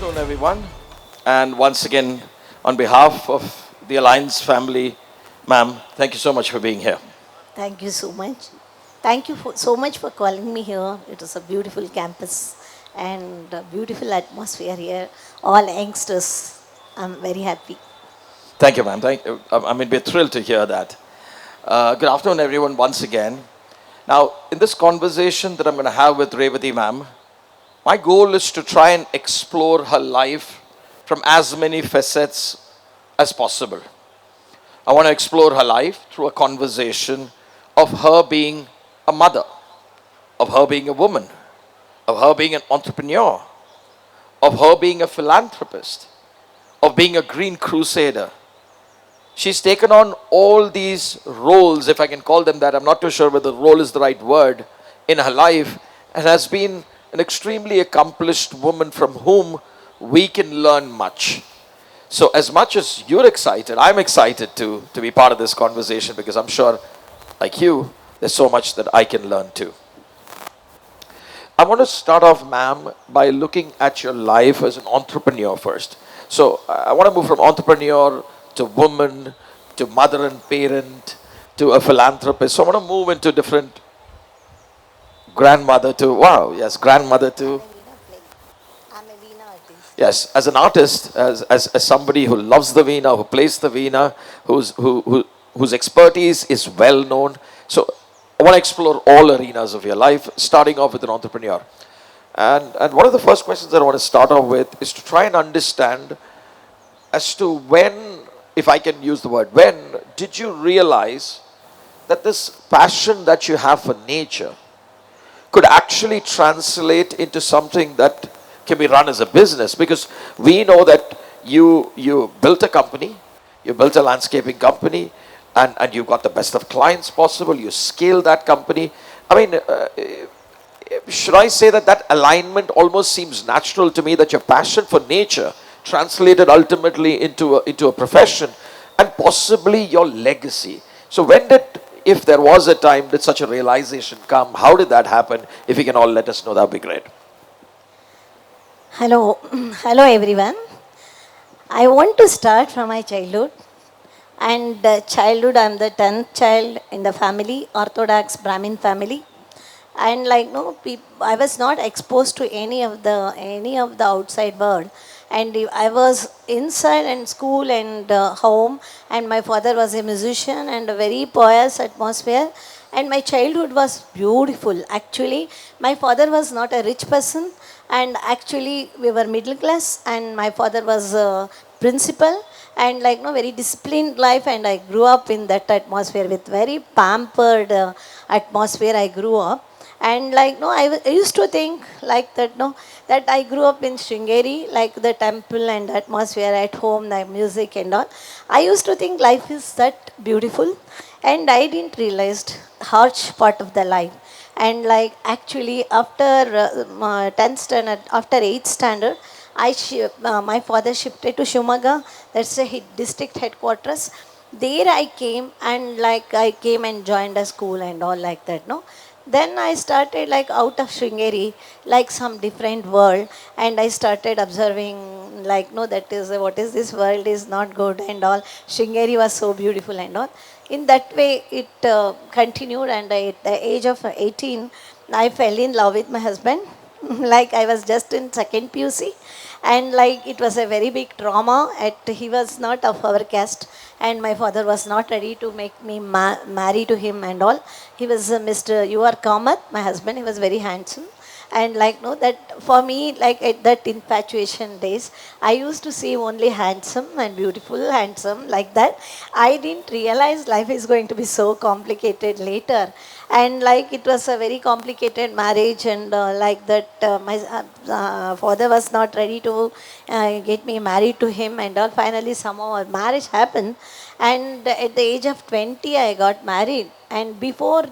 afternoon, everyone. And once again, on behalf of the Alliance family, ma'am, thank you so much for being here. Thank you so much. Thank you so much for calling me here. It is a beautiful campus and a beautiful atmosphere here. All youngsters. I'm very happy. Thank you, ma'am. We're thrilled to hear that. Good afternoon, everyone, once again. Now, in this conversation that I'm going to have with Revathi, ma'am, my goal is to try and explore her life from as many facets as possible. I want to explore her life through a conversation of her being a mother, of her being a woman, of her being an entrepreneur, of her being a philanthropist, of being a green crusader. She's taken on all these roles, if I can call them that. I'm not too sure whether role is the right word, in her life, and has been an extremely accomplished woman from whom we can learn much. So as much as you're excited, I'm excited to be part of this conversation, because I'm sure, like you, there's so much that I can learn too. I want to start off, ma'am, by looking at your life as an entrepreneur first. So I want to move from entrepreneur to woman to mother and parent to a philanthropist. So I want to move into different grandmother to, wow, yes, grandmother to, I'm a Veena artist. yes, as an artist, as somebody who loves the Veena, who plays the Veena, whose expertise is well known. So I want to explore all arenas of your life, starting off with an entrepreneur. And one of the first questions that I want to start off with is to try and understand as to when, if I can use the word, when did you realize that this passion that you have for nature could actually translate into something that can be run as a business? Because we know that you built a company, you built a landscaping company, and you got the best of clients possible, you scaled that company. I mean, should I say that alignment almost seems natural to me, that your passion for nature translated ultimately into a profession and possibly your legacy. So when did, if there was a time, did such a realization come? How did that happen? If you can all let us know, that would be great. Hello, hello everyone. I want to start from my childhood. And childhood, I'm the 10th child in the family, Orthodox Brahmin family. And I was not exposed to any of the outside world. And I was inside and school and home, and my father was a musician and a very pious atmosphere. And my childhood was beautiful. Actually, my father was not a rich person, and actually we were middle class, and my father was a principal, and very disciplined life. And I grew up in that atmosphere with very pampered atmosphere. I grew up. And I used to think like that, no, that I grew up in Sringeri, like the temple and atmosphere at home, the music and all. I used to think life is that beautiful, and I didn't realize harsh part of the life. And actually after 10th standard, after 8th standard, my father shifted to Shumaga, that's the district headquarters. There I came, and I came and joined a school and all like that, no. Then I started out of Sringeri, like some different world, and I started observing no, that is what is this world is not good and all. Sringeri was so beautiful and all. In that way, it continued, and at the age of 18, I fell in love with my husband. I was just in second PUC, and it was a very big trauma. He was not of our caste, and my father was not ready to make me marry to him and all. He was Mr. Kamath, my husband. He was very handsome. And no, that for me, at that infatuation days, I used to see only handsome and beautiful, handsome like that. I didn't realize life is going to be so complicated later. And it was a very complicated marriage, and my father was not ready to get me married to him and all. Finally, somehow our marriage happened, and at the age of 20, I got married. And before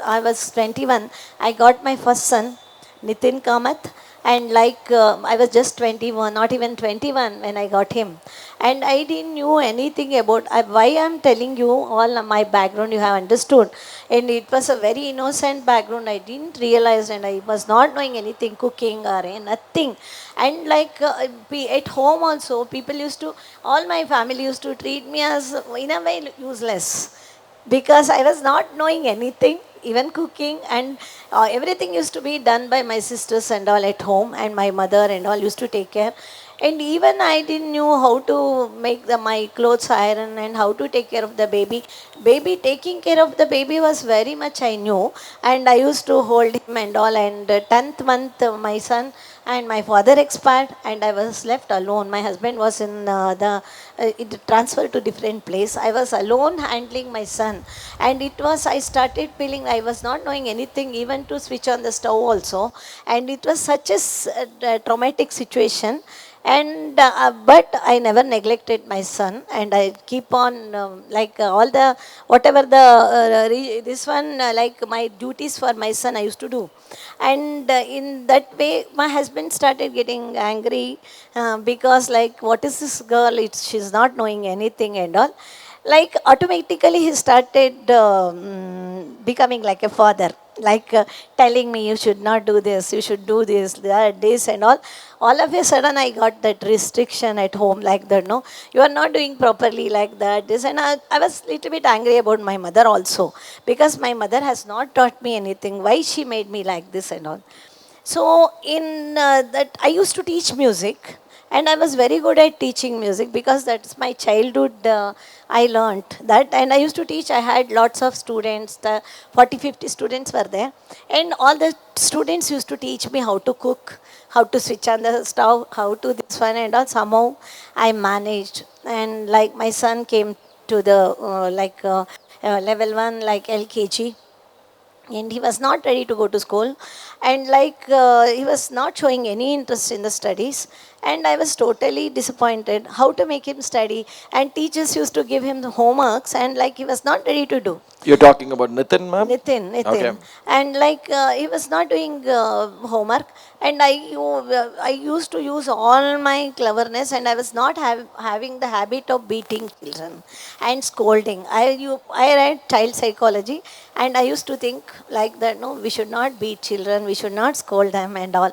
I was 21, I got my first son, Nitin Kamath. And like I was just 21, not even 21 when I got him. And I didn't knew anything about why I'm telling you all my background you have understood. And it was a very innocent background. I didn't realize, and I was not knowing anything cooking or nothing. And like at home also, people used to, all my family used to treat me as in a way useless, because I was not knowing anything, even cooking, and everything used to be done by my sisters and all at home, and my mother and all used to take care. And even I didn't know how to make my clothes iron and how to take care of the baby. Baby, taking care of the baby was very much I knew, and I used to hold him and all. And 10th month, my son and my father expired, and I was left alone. My husband was in it transferred to different place. I was alone handling my son, and it was, I started feeling I was not knowing anything, even to switch on the stove also. And it was such a traumatic situation. And but I never neglected my son, and I keep on all the whatever the this one like my duties for my son I used to do. And in that way my husband started getting angry, because like, what is this girl, she's not knowing anything and all. Like automatically he started becoming like a father, like telling me, you should not do this, you should do this, that, this and all of a sudden I got that restriction at home, like that, no, you are not doing properly, like that, this. And I was little bit angry about my mother also, because my mother has not taught me anything, why she made me like this and all. So in that I used to teach music, and I was very good at teaching music, because that's my childhood. I learned that, and I used to teach. I had lots of students. The 40, 50 students were there, and all the students used to teach me how to cook, how to switch on the stove, how to this one and all. Somehow I managed, and like my son came to the level one, like LKG, and he was not ready to go to school. And like he was not showing any interest in the studies, and I was totally disappointed how to make him study. And teachers used to give him the homeworks, and like he was not ready to do. You're talking about Nitin, ma'am? Nitin. Okay. And like he was not doing homework, and I used to use all my cleverness, and I was not having the habit of beating children and scolding. I read child psychology, and I used to think like that. No, we should not beat children. We should not scold them and all.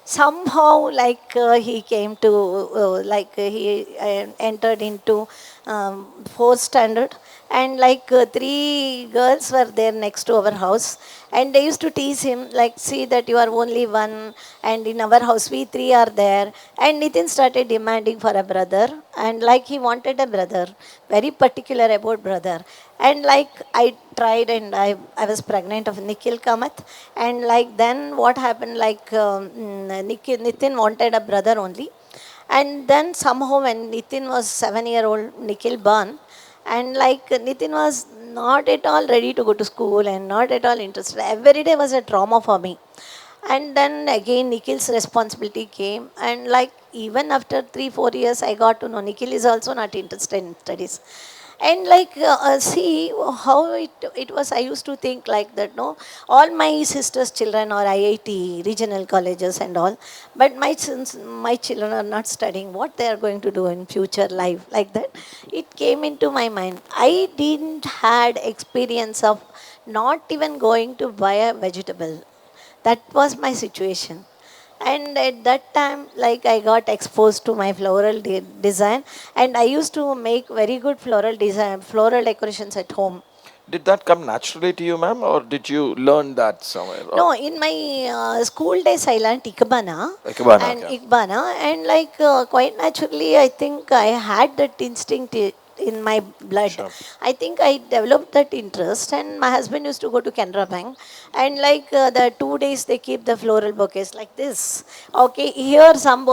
Somehow, like he came to he entered into fourth standard, and like three girls were there next to our house, and they used to tease him like, see that you are only one, and in our house we three are there. And Nitin started demanding for a brother, and like he wanted a brother, very particular about brother. And like I tried, and I was pregnant of Nikhil Kamath. And like then what happened, like Nitin wanted a brother only. And then somehow when Nitin was 7-year-old, Nikhil born, and like Nitin was not at all ready to go to school and not at all interested. Every day was a trauma for me. And then again Nikhil's responsibility came, and like even after 3-4 years I got to know Nikhil is also not interested in studies. And like see how it was, I used to think like that, no, all my sisters children are IIT regional colleges and all, but since my children are not studying, what they are going to do in future life, like that it came into my mind. I didn't had experience of not even going to buy a vegetable. That was my situation. And at that time, like I got exposed to my floral design, and I used to make very good floral design, floral decorations at home. Did that come naturally to you, ma'am, or did you learn that somewhere? No, in my school days, I learned Ikebana, okay. Ikbana, and like quite naturally, I think I had that instinct in my blood. Sure. I think I developed that interest, and my husband used to go to Canara Bank, and like the 2 days they keep the floral bouquets like this. Okay, here some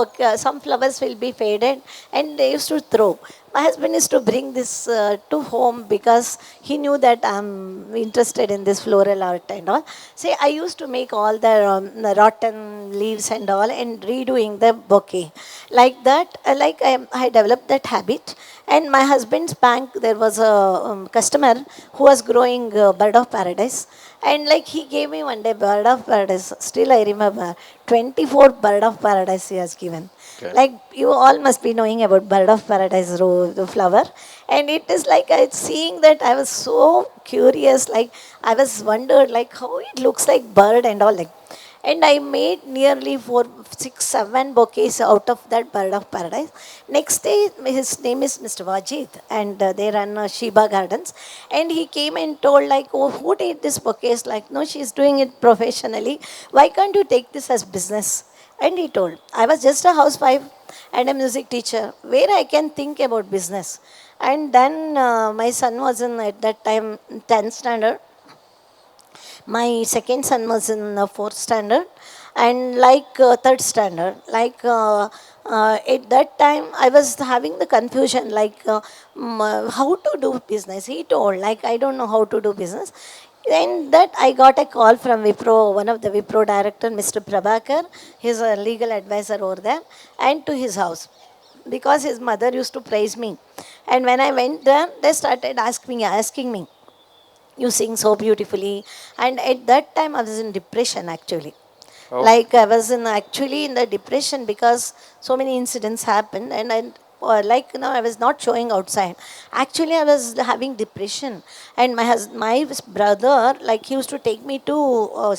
flowers will be faded, and they used to throw. my husband is to bring this to home because he knew that I'm interested in this floral art and all. See, I used to make all the rotten leaves and all and redoing the bouquet. Like that, I developed that habit. And my husband's bank, there was a customer who was growing bird of paradise. And like he gave me one day bird of paradise. Still I remember 24 bird of paradise he has given. Okay. Like you all must be knowing about bird of paradise the flower. And it is like I seeing that I was so curious. Like I was wondered like how it looks like bird and all like. And I made nearly 4, 6, 7 bouquets out of that bird of paradise. Next day, his name is Mr. Wajid, and they run Sheba Gardens. And he came and told, like, oh, who did this bouquets? Like, no, she's doing it professionally. Why can't you take this as business? And he told, I was just a housewife and a music teacher, where I can think about business. And then my son was in, at that time, 10th standard. My second son was in fourth standard, and like third standard. At that time, I was having the confusion how to do business. He told like I don't know how to do business. And that I got a call from Wipro, one of the Wipro director, Mr. Prabhakar. He's a legal advisor over there, and to his house because his mother used to praise me. And when I went there, they started asking me, you sing so beautifully. And at that time, I was in depression actually. Oh. Like I was in actually in the depression because so many incidents happened, and I was not showing outside. Actually, I was having depression, and my brother like he used to take me to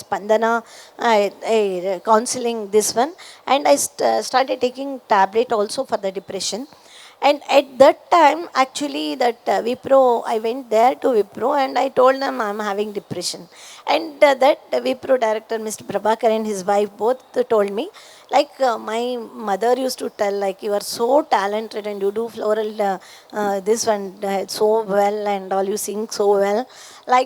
Spandana, counseling this one, and I started taking tablet also for the depression. And at that time, actually, that Wipro, I went there to Wipro and I told them I'm having depression. And that Wipro director, Mr. Prabhakar, and his wife both told me, my mother used to tell, like, you are so talented and you do floral, this one so well and all, you sing so well. Why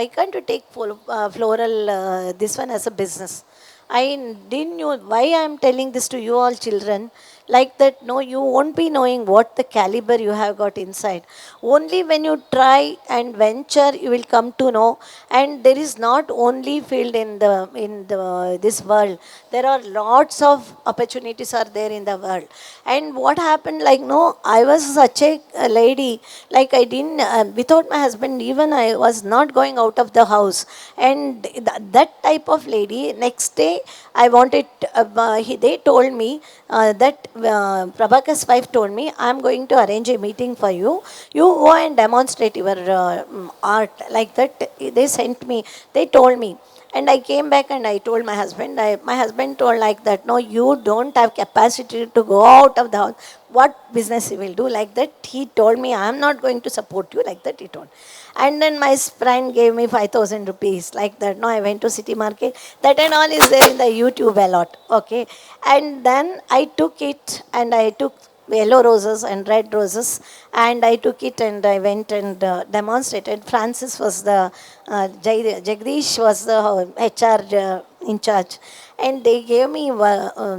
can't you take floral, this one as a business? I didn't know why I am telling this to you all children. Like that, no, you won't be knowing what the caliber you have got inside. Only when you try and venture, you will come to know. And there is not only field in the this world. There are lots of opportunities are there in the world. And what happened? Like no, I was such a lady. Like I didn't without my husband. Even I was not going out of the house. And that type of lady. Next day, I wanted. They told me that Prabhakar's wife told me, I'm going to arrange a meeting for you. You go and demonstrate your art. Like that, they sent me, they told me. And I came back and I told my husband, my husband told like that, no, you don't have capacity to go out of the house. What business you will do? Like that, he told me, I'm not going to support you. Like that, he told. And then my friend gave me 5,000 rupees. Like that, no, I went to City Market. That and all is there in the YouTube a lot. Okay. And then I took it and I took yellow roses and red roses, and I took it and I went and demonstrated. Francis was the Jagdish was the HR in charge, and they gave me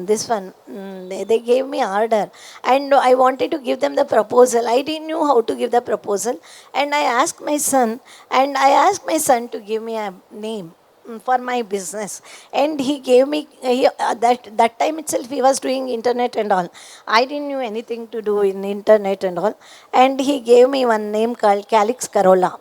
this one. They gave me order, and I wanted to give them the proposal. I didn't know how to give the proposal, and I asked my son, to give me a name for my business. And he gave me that time itself he was doing internet and all. I didn't know anything to do in internet and all, and he gave me one name called Calix Corolla.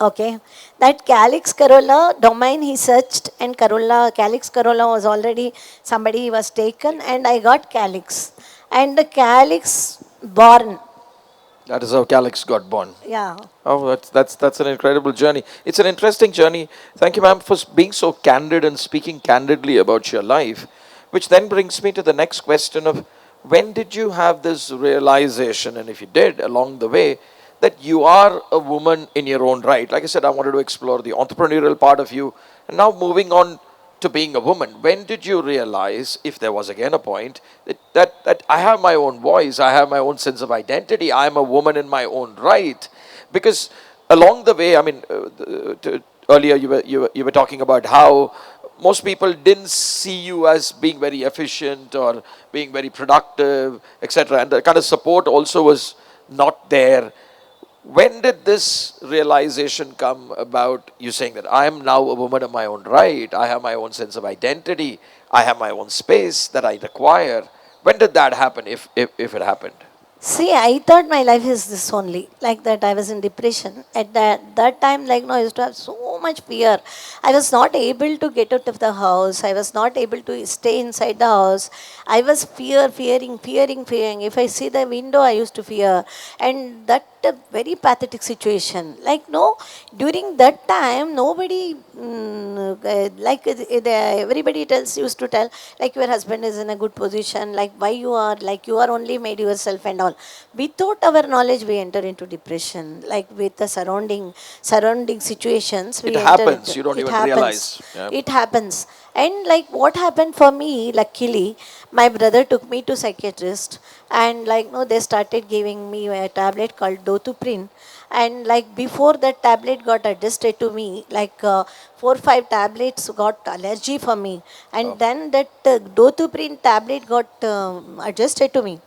Okay, that Calix Corolla domain he searched, and Calix Corolla was already somebody was taken, and I got Calix, and the Calix born. That is how Calix got born. Yeah. Oh, that's an incredible journey. It's an interesting journey. Thank you, ma'am, for being so candid and speaking candidly about your life. Which then brings me to the next question of when did you have this realization, and if you did along the way, that you are a woman in your own right? Like I said, I wanted to explore the entrepreneurial part of you, and now moving on to being a woman. When did you realize, if there was again a point, that I have my own voice, I have my own sense of identity, I am a woman in my own right? Because along the way, I mean, earlier you were talking about how most people didn't see you as being very efficient or being very productive, etc. And the kind of support also was not there. When did this realization come about, you saying that I am now a woman of my own right, I have my own sense of identity, I have my own space that I require? When did that happen, if it happened? See, I thought my life is this only. Like that, I was in depression. At that time, like, no, I used to have so much fear. I was not able to get out of the house. I was not able to stay inside the house. I was fearing. If I see the window, I used to fear. And that a very pathetic situation. Like, no, during that time, nobody, everybody used to tell, like, your husband is in a good position, like, why you are, like, you are only made yourself and all. Without our knowledge, we enter into depression. Like, with the surrounding situations, It we enter into, happens, you don't it even happens. realize. Yeah. It happens. And like what happened for me, luckily, my brother took me to psychiatrist, and like no, they started giving me a tablet called Dotuprin, and like before that tablet got adjusted to me, like 4 5 tablets got allergy for me, and Oh. then that Dotuprin tablet got adjusted to me.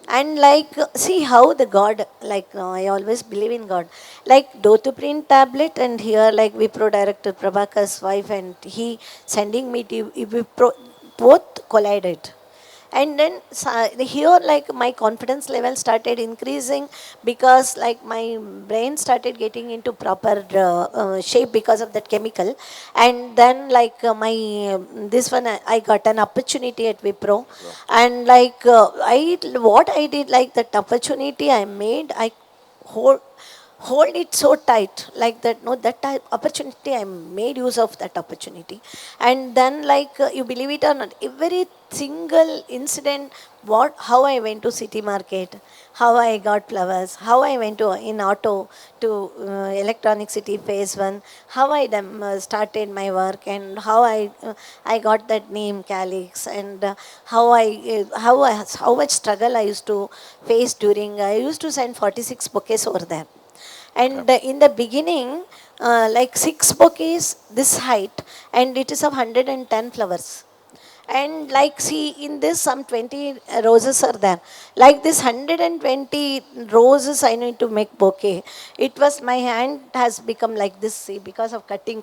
And like see how the god, like I always believe in god, like Dotuprin tablet, and here like Wipro director Prabhakar's wife and he sending me to Wipro, both collided. And then here like my confidence level started increasing, because like my brain started getting into proper shape because of that chemical. And then like my this one I got an opportunity at Wipro. And like I what I did, like that opportunity I made, I hold hold it so tight, like that no, that type opportunity I made use of that opportunity. And then like you believe it or not, every single incident, what how I went to city market, how I got flowers, how I went to in auto to electronic city phase 1, how I started my work, and how I got that name Calix, and how much struggle I used to face during, I used to send 46 bouquets over there. Okay. And in the beginning, like 6 bouquets this height, and it is of 110 flowers. And like see in this some 20 roses are there, like this 120 roses I need to make bouquet. It was my hand has become like this, see, because of cutting.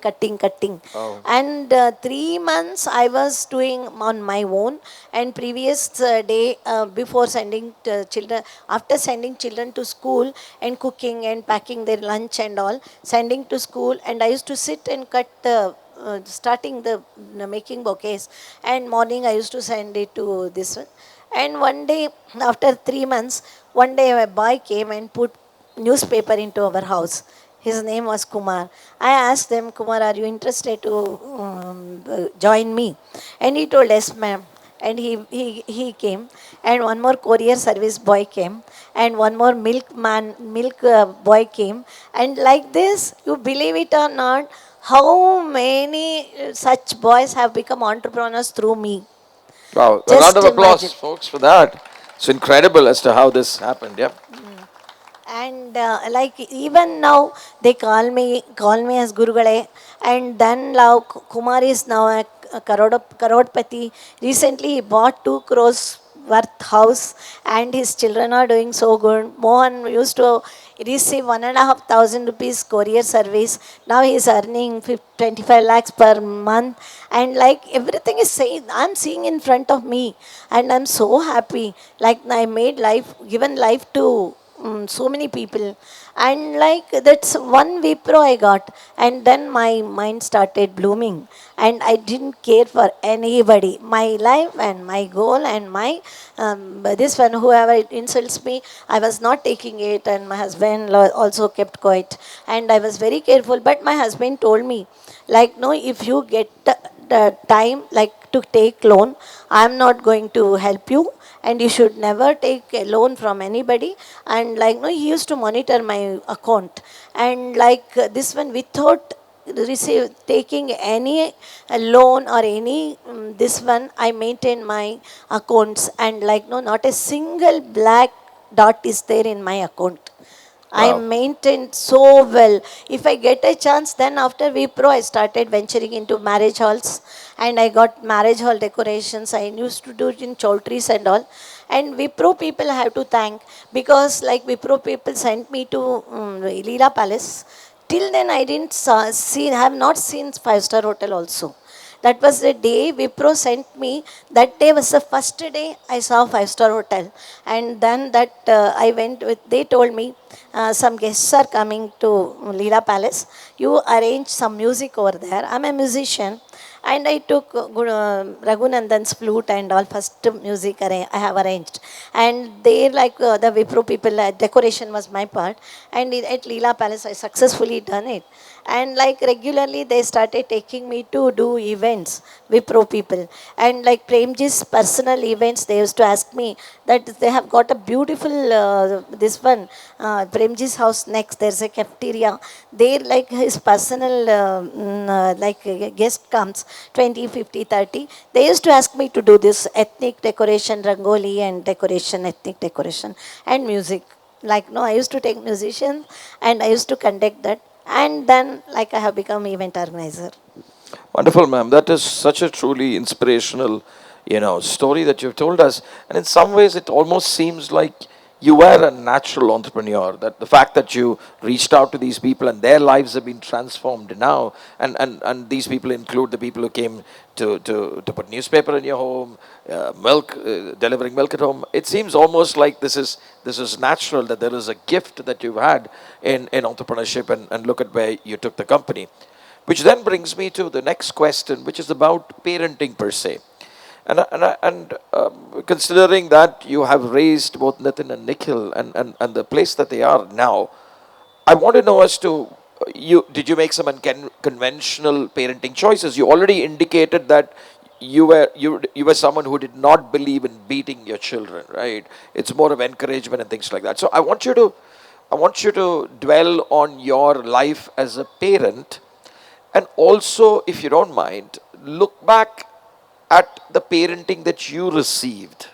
Oh. And 3 months I was doing on my own. And previous day, before sending children, after sending children to school and cooking and packing their lunch and all, sending to school, and I used to sit and cut the starting the making bouquets. And morning I used to send it to this one. And one day, after 3 months, one day a boy came and put newspaper into our house. His name was Kumar. I asked them, Kumar, are you interested to join me? And he told, yes, ma'am. And he came. And one more courier service boy came. And one more milk boy came. And like this, you believe it or not, how many such boys have become entrepreneurs through me? Wow, a round Just of imagine. applause, folks, for that. It's incredible as to how this happened. Yep. And like even now they call me as Gurugale. And then now Kumar is now a Karodpati. Recently he bought 2 crores worth house, and his children are doing so good. Mohan used to receive 1,500 rupees courier service. Now he is earning 25 lakhs per month. And like everything is saying, I'm seeing in front of me, and I'm so happy. Like I made life, given life to so many people. And like that's one Wipro I got. And then my mind started blooming, and I didn't care for anybody. My life and my goal and my this one, whoever insults me, I was not taking it. And my husband also kept quiet, and I was very careful. But my husband told me, like, no, if you get the time like to take loan, I'm not going to help you, and you should never take a loan from anybody. And like no, he used to monitor my account. And like this one, without taking any loan or any this one, I maintain my accounts. And like no, not a single black dot is there in my account. I Wow. maintained so well. If I get a chance, then after Wipro, I started venturing into marriage halls, and I got marriage hall decorations. I used to do it in Chautries and all. And Wipro people I have to thank, because like Wipro people sent me to Leela Palace. Till then I didn't see, have not seen five-star hotel also. That was the day Wipro sent me. That day was the first day I saw five-star hotel. And then that I went with, they told me some guests are coming to Leela Palace. You arrange some music over there. I'm a musician. And I took Raghunandan's flute and all first music I have arranged. And they like the Wipro people, decoration was my part. And at Leela Palace, I successfully done it. And like regularly, they started taking me to do events, Wipro people. And like Premji's personal events, they used to ask me that they have got a beautiful, this one, Premji's house next, there's a cafeteria. There, like his personal, like guest comes, 20, 50, 30. They used to ask me to do this ethnic decoration, Rangoli and decoration, ethnic decoration, and music. Like, no, I used to take musicians and I used to conduct that. And then, like, I have become event organizer. Wonderful, ma'am. That is such a truly inspirational, story that you've told us. And in some ways, it almost seems like you were a natural entrepreneur. That the fact that you reached out to these people and their lives have been transformed now, and these people include the people who came to put newspaper in your home, milk, delivering milk at home. It seems almost like this is natural, that there is a gift that you've had in entrepreneurship, and look at where you took the company. Which then brings me to the next question, which is about parenting per se. And considering that you have raised both Nitin and Nikhil, and the place that they are now, I want to know as to, did you make some unconventional parenting choices? You already indicated that you were someone who did not believe in beating your children, right? It's more of encouragement and things like that. So I want you to dwell on your life as a parent, and also, if you don't mind, look back at the parenting that you received.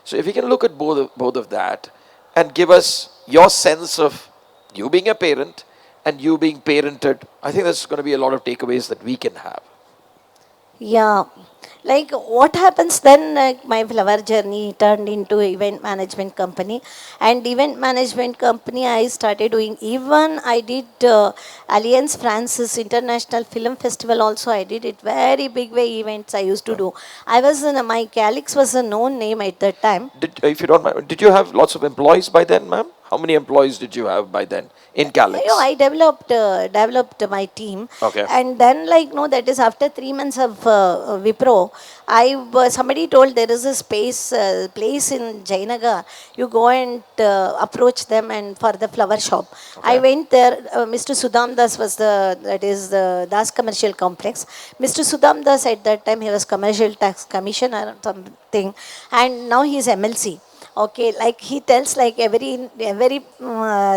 So if you can look at both of that and give us your sense of you being a parent and you being parented, I think there's going to be a lot of takeaways that we can have. Yeah, like what happens then? My flower journey turned into event management company, and event management company I started doing. Even I did Alliance Francis International Film Festival. Also, I did it very big way events. I used to do. I was in my Calix was a known name at that time. If you don't mind, did you have lots of employees by then, ma'am? How many employees did you have by then in Calix? I developed my team. Okay. And then like no, that is after 3 months of Wipro. Somebody told there is a place in Jainagar. You go and approach them and for the flower shop. Okay. I went there. Mr. Sudham Das was that is the Das Commercial Complex. Mr. Sudham Das at that time he was Commercial Tax Commissioner or something, and now he is MLC. Okay, like he tells like every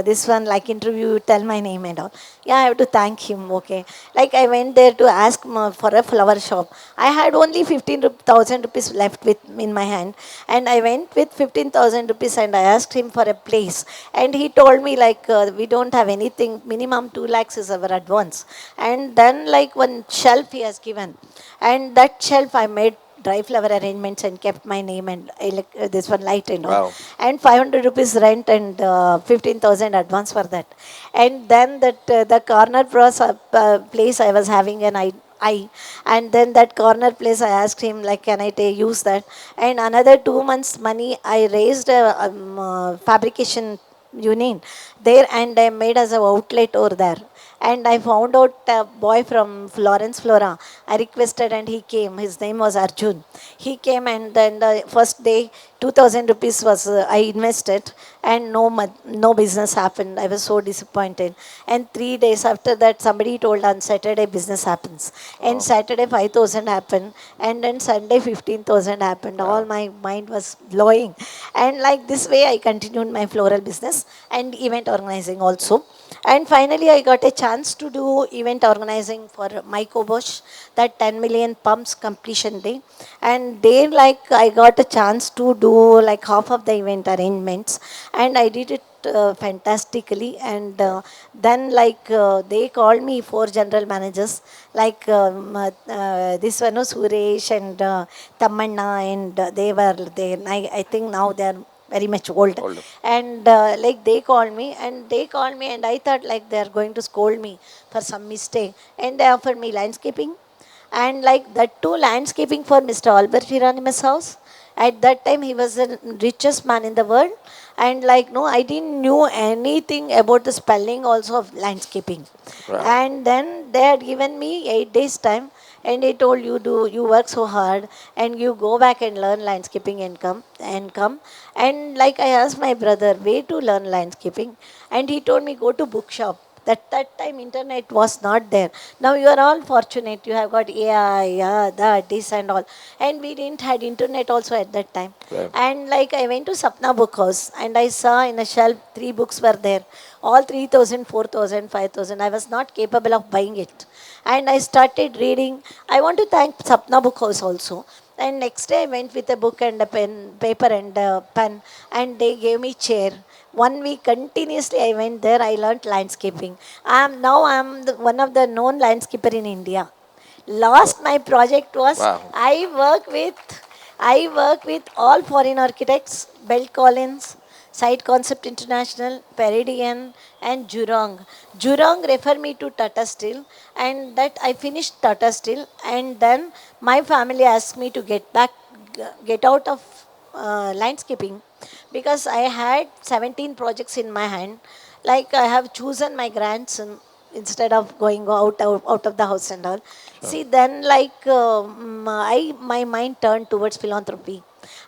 this one like interview you tell my name and all. Yeah, I have to thank him. Okay, like I went there to ask for a flower shop. I had only 15,000 rupees left with in my hand, and I went with 15,000 rupees and I asked him for a place, and he told me like we don't have anything. Minimum 2 lakhs is our advance, and then like one shelf he has given, and that shelf I made dry flower arrangements and kept my name and this one light and all. Wow. And 500 rupees rent and 15,000 advance for that. And then that the corner place I was having an I and then that corner place I asked him like can I use that, and another 2 months money I raised a fabrication union there and I made as a outlet over there. And I found out a boy from Florence Flora. I requested and he came. His name was Arjun. He came and then the first day 2,000 rupees was I invested and no business happened. I was so disappointed. And 3 days after that somebody told on Saturday business happens. And Saturday 5,000 happened and then Sunday 15,000 happened. All my mind was blowing. And like this way I continued my floral business and event organizing also. And finally, I got a chance to do event organizing for Mike Bosch, that 10 million pumps completion day. And there, like, I got a chance to do like half of the event arrangements. And I did it fantastically. And then, they called me four general managers, this one, Suresh and Tamanna, and they were there. I think now they are very much old. Older. And they called me, and I thought like they are going to scold me for some mistake. And they offered me landscaping, and like that too, landscaping for Mr. Albert Hieronymus house. At that time, he was the richest man in the world, and like no, I didn't knew anything about the spelling also of landscaping. Wow. And then they had given me 8 days time, and they told you work so hard, and you go back and learn landscaping and come. And like I asked my brother where to learn landscaping, and he told me go to bookshop. That time internet was not there. Now you are all fortunate. You have got AI, yeah, that, this and all. And we didn't had internet also at that time. Right. And like I went to Sapna Book House, and I saw in a shelf three books were there. All 3,000, 4,000, 5,000. I was not capable of buying it. And I started reading. I want to thank Sapna Book House also. And next day I went with a book and a pen, paper and a pen, and they gave me chair. 1 week continuously I went there. I learnt landscaping. I'm one of the known landscaper in India. Last my project was Wow. I work with all foreign architects, Bell Collins, Site Concept International, Peridian, and Jurong. Jurong referred me to Tata Steel, and that I finished Tata Steel, and then my family asked me to get out of landscaping, because I had 17 projects in my hand. Like I have chosen my grandson instead of going out of the house and all. See, then my mind turned towards philanthropy.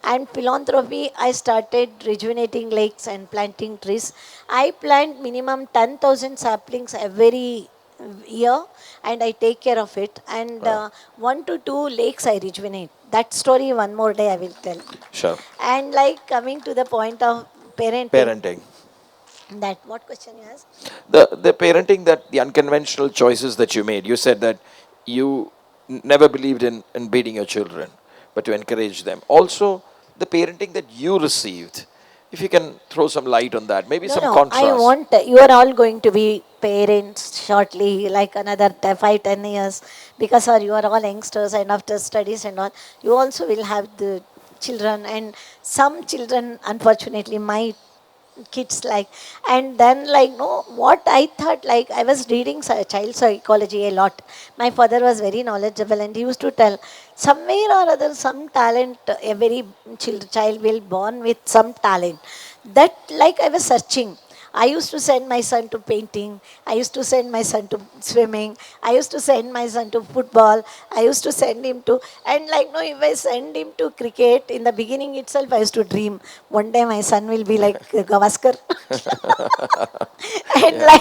And philanthropy, I started rejuvenating lakes and planting trees. I plant minimum 10,000 saplings every year, and I take care of it. And Wow. 1 to 2 lakes I rejuvenate. That story one more day I will tell. Sure. And like coming to the point of parenting, Parenting. that what question you asked? The parenting, that the unconventional choices that you made. You said that you never believed in beating your children, but to encourage them. Also, the parenting that you received. If you can throw some light on that, maybe No, some no. I contrast. want you are all going to be parents shortly, like another 5, 10 years, because you are all youngsters, and after studies and all, you also will have the children, and some children, unfortunately, my kids like. And then like no, what I thought, like I was reading child psychology a lot. My father was very knowledgeable, and he used to tell somewhere or other some talent, every child will born with some talent. That like I was searching. I used to send my son to painting. I used to send my son to swimming. I used to send my son to football. I used to send him to, and like no, if I send him to cricket, in the beginning itself, I used to dream one day my son will be like Gavaskar. And Yeah.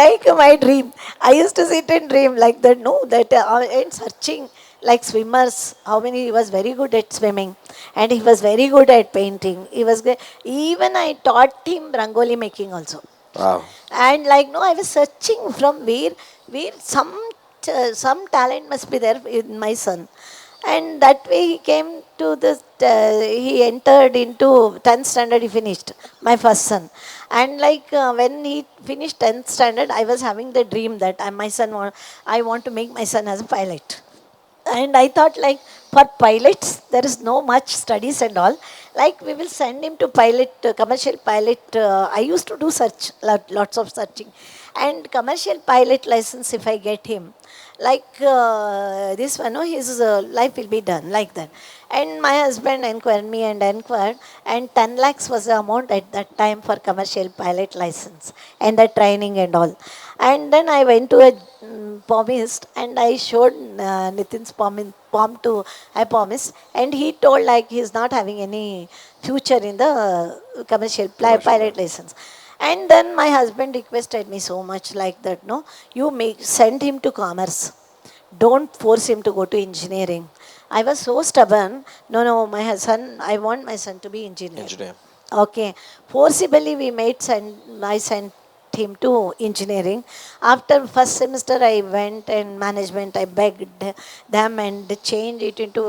like my dream, I used to sit and dream like that. No, that and searching like swimmers. How many? He was very good at swimming, and he was very good at painting. He was good. Even I taught him rangoli making also. Wow. And like no, I was searching from where some talent must be there in my son. And that way he came to this. He entered into 10th standard. He finished, my first son. And like when he finished 10th standard, I was having the dream that I want to make my son as a pilot. And I thought, like, for pilots, there is no much studies and all. Like, we will send him to pilot, commercial pilot. I used to do lots of searching. And commercial pilot license, if I get him, like this one, no, his life will be done like that. And my husband inquired me and inquired, and 10 lakhs was the amount at that time for commercial pilot license and the training and all. And then I went to a palmist, and I showed Nitin's palm to a palmist, and he told like he's not having any future in the Commercial pilot line. license. And then my husband requested me so much like that, no, you make send him to commerce. Don't force him to go to engineering. I was so stubborn. No, no, my son, I want my son to be engineer. Engineer. Okay. Forcibly we made send, I sent him to engineering. After first semester, I went in management. I begged them and changed it into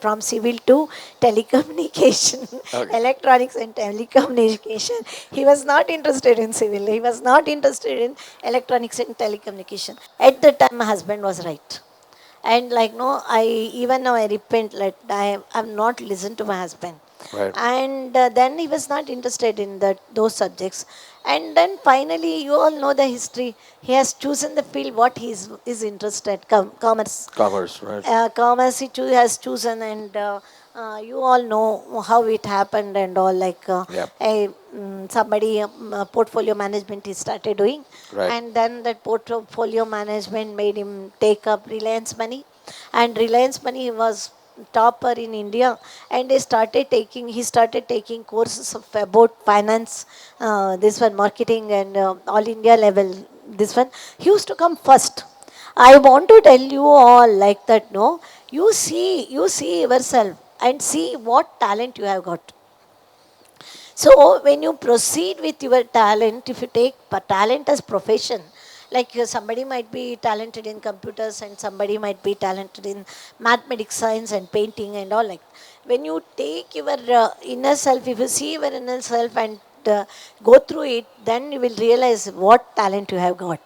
from civil to telecommunication, Okay. electronics and telecommunication. He was not interested in civil. He was not interested in electronics and telecommunication. At the time, my husband was right. And like no, I even now I repent like I have not listened to my husband. Right. And then he was not interested in those subjects. And then finally, you all know the history. He has chosen the field what he is interested, commerce. Commerce, right? Commerce he has chosen, and you all know how it happened and all. Like Yeah. somebody portfolio management he started doing, Right. and then that portfolio management made him take up Reliance Money, and Reliance Money was topper in India, and he started taking courses of about finance, this one marketing and all India level. This one he used to come first. I want to tell you all like that. No, you see yourself and see what talent you have got. So when you proceed with your talent, if you take talent as profession, like somebody might be talented in computers and somebody might be talented in mathematics, science and painting and all like. When you take your inner self, if you see your inner self and go through it, then you will realize what talent you have got.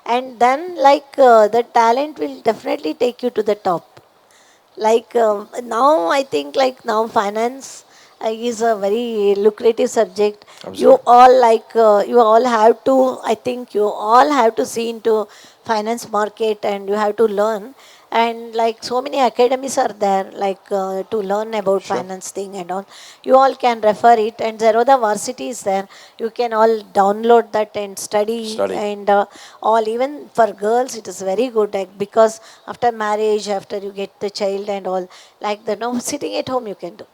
And then like the talent will definitely take you to the top. Like now I think like now finance is a very lucrative subject. You Absolutely. all like you all have to, I think you all have to see into finance market and you have to learn. And like so many academies are there like to learn about Sure. finance thing and all. You all can refer it, and Zerodha Varsity is there. You can all download that and study. Study. And all, even for girls it is very good, like, because after marriage, after you get the child and all, like the no sitting at home you can do,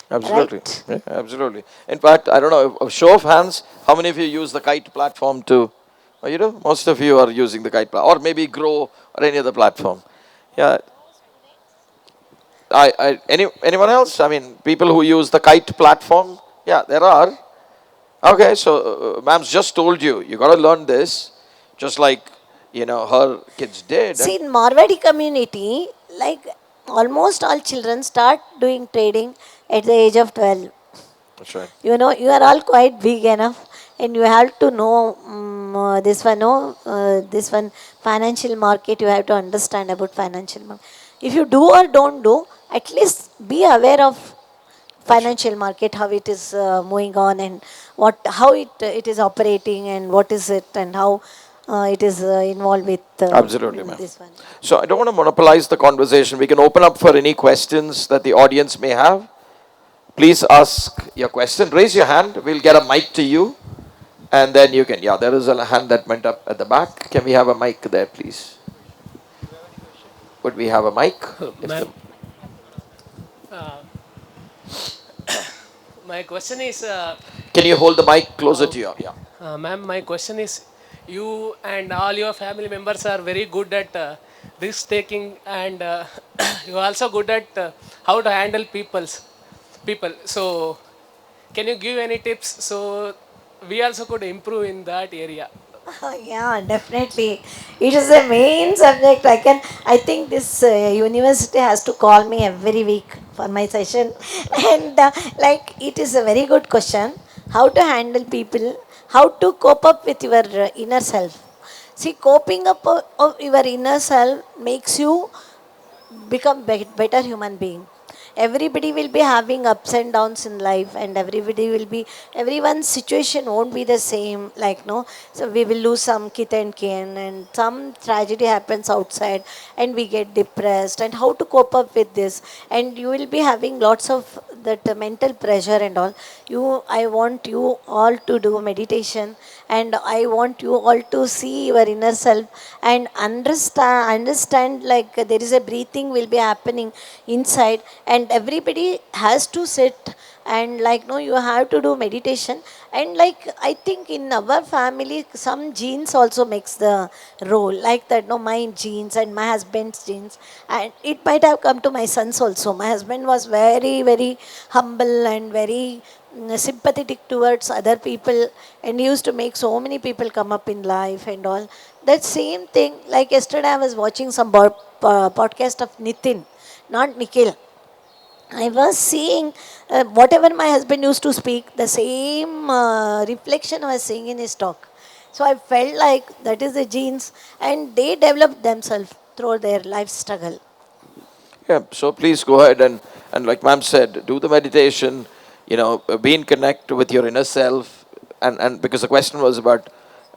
Absolutely. right? Yeah, absolutely. In fact, I don't know, a show of hands, how many of you use the Kite platform to, you know, most of you are using the Kite platform, or maybe Grow or any other platform. Yeah. Anyone else? I mean, people who use the Kite platform? Yeah, there are. Okay, so ma'am's just told you, you got to learn this, just like, you know, her kids did. See, And in Marwadi community, like almost all children start doing trading at the age of 12. that's right. You know, you are all quite big enough, and you have to know this one, no, this one financial market. You have to understand about financial market. If you do or don't do, at least be aware of That's right. financial market, how it is moving on, and what how it is operating, and what is it, and how it is involved with Absolutely, ma'am. this one. So I don't want to monopolize the conversation. We can open up for any questions that the audience may have. Please ask your question. Raise your hand. We'll get a mic to you. And then you can. Yeah, there is a hand that went up at the back. Can we have a mic there, please? Would we have a mic? If the, Ma'am, uh, my question is, can you hold the mic closer uh, to you? Yeah. ma'am, my question is, you and all your family members are very good at risk taking, and you are also good at how to handle people. So, can you give any tips so we also could improve in that area? Yeah, definitely. It is the main subject. I think this university has to call me every week for my session, and like it is a very good question. How to handle people? How to cope up with your inner self? See, coping up of your inner self makes you become better human being. Everybody will be having ups and downs in life, and everyone's situation won't be the same, like no. So we will lose some kith and kin, and some tragedy happens outside, and we get depressed. And how to cope up with this? And you will be having lots of that mental pressure and all. I want you all to do meditation, and I want you all to see your inner self and understand like there is a breathing will be happening inside, and and everybody has to sit, and like no, you have to do meditation. And like I think in our family some genes also makes the role, like that no, my genes and my husband's genes, and it might have come to my sons also. My husband was very very humble and very sympathetic towards other people, and he used to make so many people come up in life and all. That same thing, like yesterday I was watching some podcast of Nitin, not Nikhil. I was seeing whatever my husband used to speak, the same reflection I was seeing in his talk. So I felt like that is the genes, and they developed themselves through their life struggle. Yeah, so please go ahead and like ma'am said, do the meditation, be in connect with your inner self. And because the question was about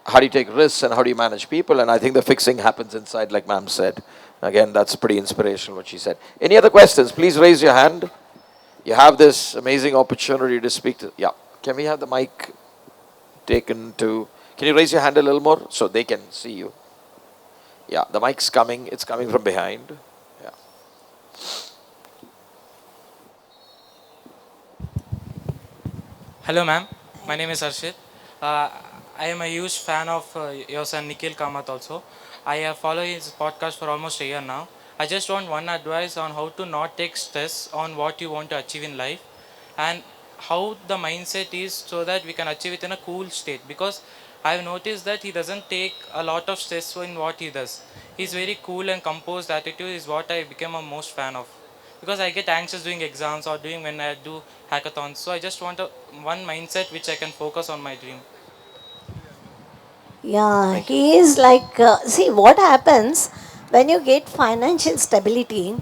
how do you take risks and how do you manage people, and I think the fixing happens inside, like ma'am said. Again, that's pretty inspirational what she said. Any other questions? Please raise your hand. You have this amazing opportunity to speak to. Yeah, can we have the mic taken to? Can you raise your hand a little more so they can see you? Yeah, the mic's coming. It's coming from behind. Yeah. Hello, ma'am. My name is Arshit. Uh, I am a huge fan of your son Nikhil Kamath also. I have followed his podcast for almost a year now. I just want one advice on how to not take stress on what you want to achieve in life, and how the mindset is so that we can achieve it in a cool state. Because I've noticed that he doesn't take a lot of stress in what he does. He's very cool and composed attitude is what I became a most fan of, because I get anxious doing exams or doing when I do hackathons. So I just want a one mindset which I can focus on my dream. Yeah, Thank you. he is like, see what happens when you get financial stability,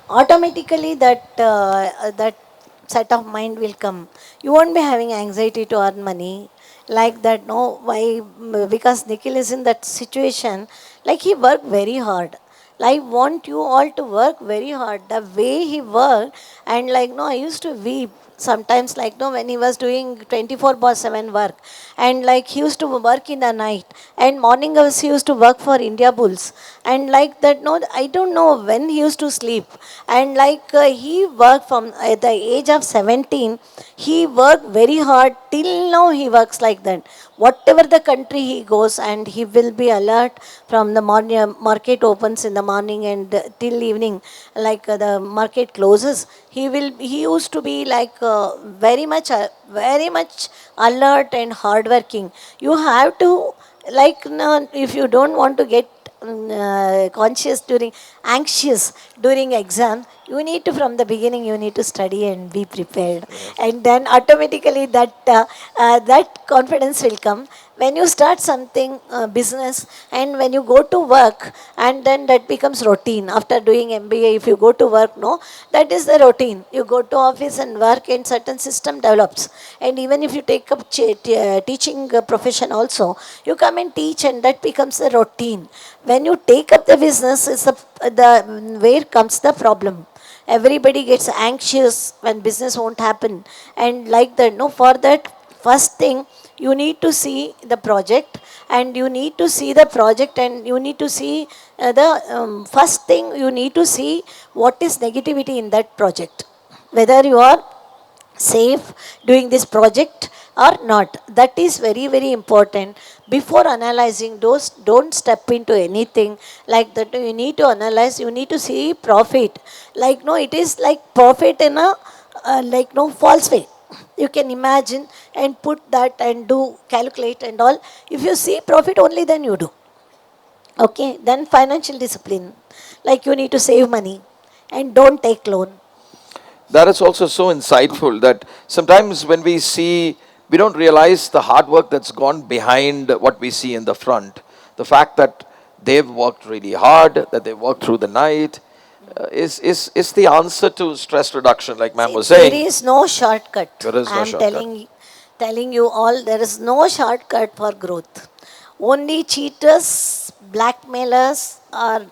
automatically that set of mind will come. You won't be having anxiety to earn money like that. No, why? Because Nikhil is in that situation. Like he worked very hard. Like want you all to work very hard. The way he worked, and like no, I used to weep sometimes, like no, when he was doing 24 by 7 work, and like he used to work in the night, and morning hours he used to work for India Bulls, and like that no, I don't know when he used to sleep. And like he worked from at the age of 17, he worked very hard till now. He works like that. Whatever the country he goes, and he will be alert from the morning. Market opens in the morning and till evening, like the market closes. He used to be like very much alert and hardworking. You have to, like no, if you don't want to get conscious during anxious during exam, you need to from the beginning you need to study and be prepared, and then automatically that confidence will come when you start something business, and when you go to work, and then that becomes routine. After doing MBA, if you go to work, no, that is the routine. You go to office and work, and certain system develops. And even if you take up teaching profession also, you come and teach, and that becomes the routine. When you take up the business, is the where comes the problem. Everybody gets anxious when business won't happen, and like that. No, for that first thing you need to see the project, and you need to see the project, and you need to see the first thing you need to see what is negativity in that project, whether you are safe doing this project or not. That is very very important. Before analyzing those, don't step into anything like that. You need to analyze, you need to see profit. Like no, it is like profit in a like no false way. You can imagine and put that and do calculate and all. If you see profit only, then you do. Okay, then financial discipline, like you need to save money and don't take loan. That is also so insightful that sometimes when we see, we don't realize the hard work that's gone behind what we see in the front. The fact that they've worked really hard, that they worked through the night, is the answer to stress reduction, like ma'am See, was there saying. is no shortcut. There is I no am shortcut. telling you all, there is no shortcut for growth. Only cheaters, blackmailers, or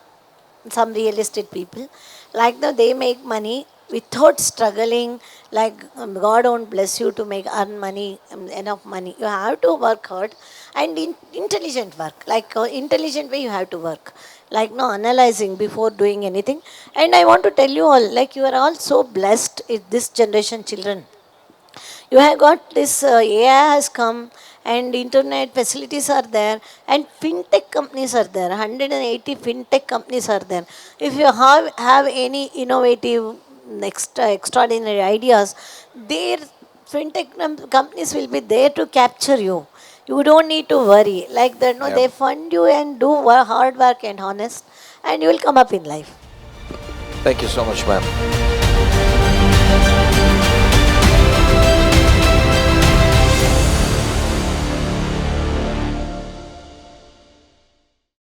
some real estate people, like that they make money without struggling. Like God won't bless you to make earn money, enough money. You have to work hard. and intelligent work, like intelligent way you have to work, like no analyzing before doing anything. And I want to tell you all, like you are all so blessed in this generation children. You have got this AI has come, and internet facilities are there, and fintech companies are there. 180 fintech companies are there. If you have any innovative next extraordinary ideas, their fintech companies will be there to capture you. You don't need to worry like that. No, Yeah. they fund you and do hard work and honest, and you will come up in life. Thank you so much, ma'am.